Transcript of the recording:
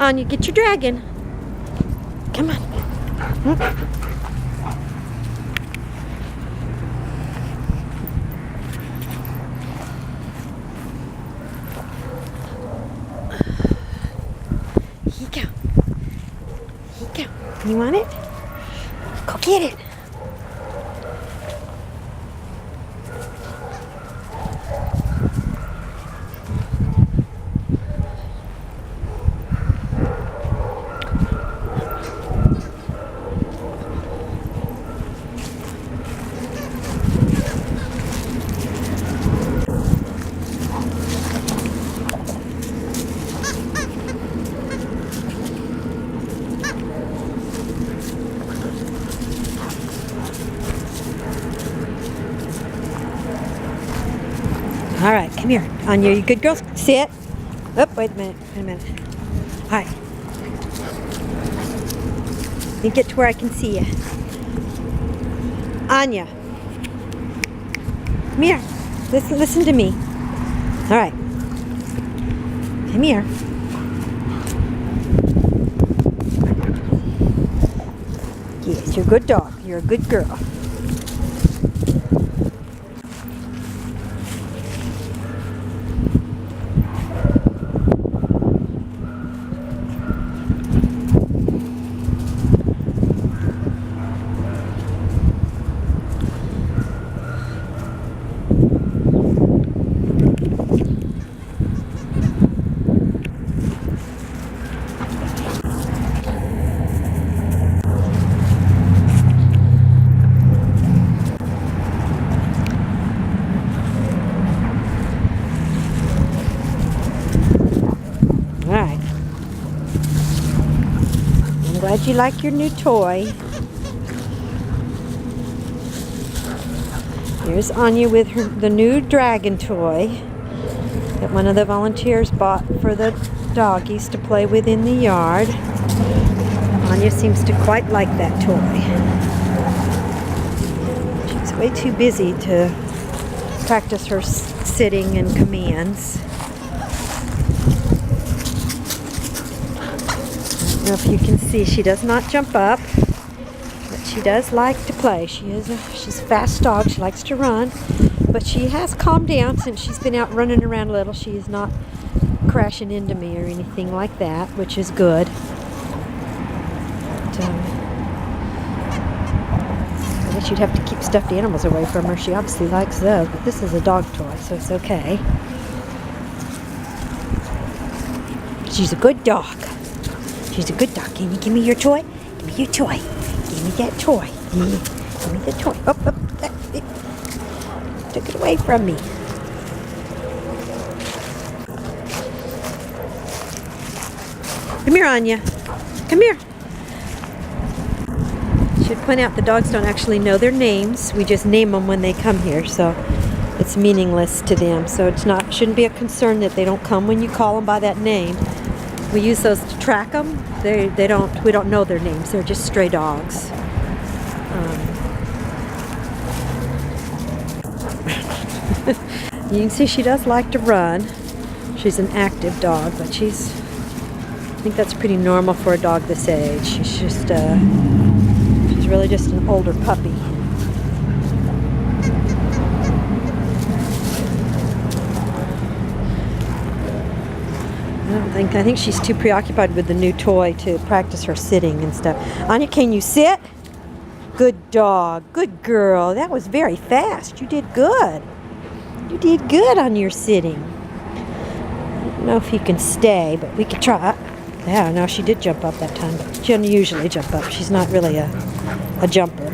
Anya, get your dragon. Come on. Here you go. Here you go. You want it? Go get it. All right, come here. Anya, you good girls? Sit. Oh, wait a minute. Wait a minute. All right. Let me get to where I can see you. Anya. Come here. Listen to me. All right. Come here. Yes, you're a good dog. You're a good girl. Alright. I'm glad you like your new toy. Here's Anya with the new dragon toy that one of the volunteers bought for the doggies to play with in the yard. Anya seems to quite like that toy. She's way too busy to practice her sitting and commands. I don't know if you can see, she does not jump up, but she does like to play. She's a fast dog. She likes to run, but she has calmed down since she's been out running around a little. She is not crashing into me or anything like that, which is good. But, I guess you'd have to keep stuffed animals away from her. She obviously likes those, but this is a dog toy, so it's okay. She's a good dog. She's a good dog. Can you give me your toy? Give me your toy. Give me that toy. Give me the toy. Oh, took it away from me. Come here, Anya. Come here. Should point out the dogs don't actually know their names. We just name them when they come here, so it's meaningless to them. So shouldn't be a concern that they don't come when you call them by that name. We use those to track them. We don't know their names. They're just stray dogs. You can see she does like to run. She's an active dog, but I think that's pretty normal for a dog this age. She's really just an older puppy. I think she's too preoccupied with the new toy to practice her sitting and stuff. Anya, can you sit? Good dog. Good girl. That was very fast. You did good. You did good on your sitting. I don't know if you can stay, but we could try. Yeah, no, she did jump up that time, but she doesn't usually jump up. She's not really a jumper.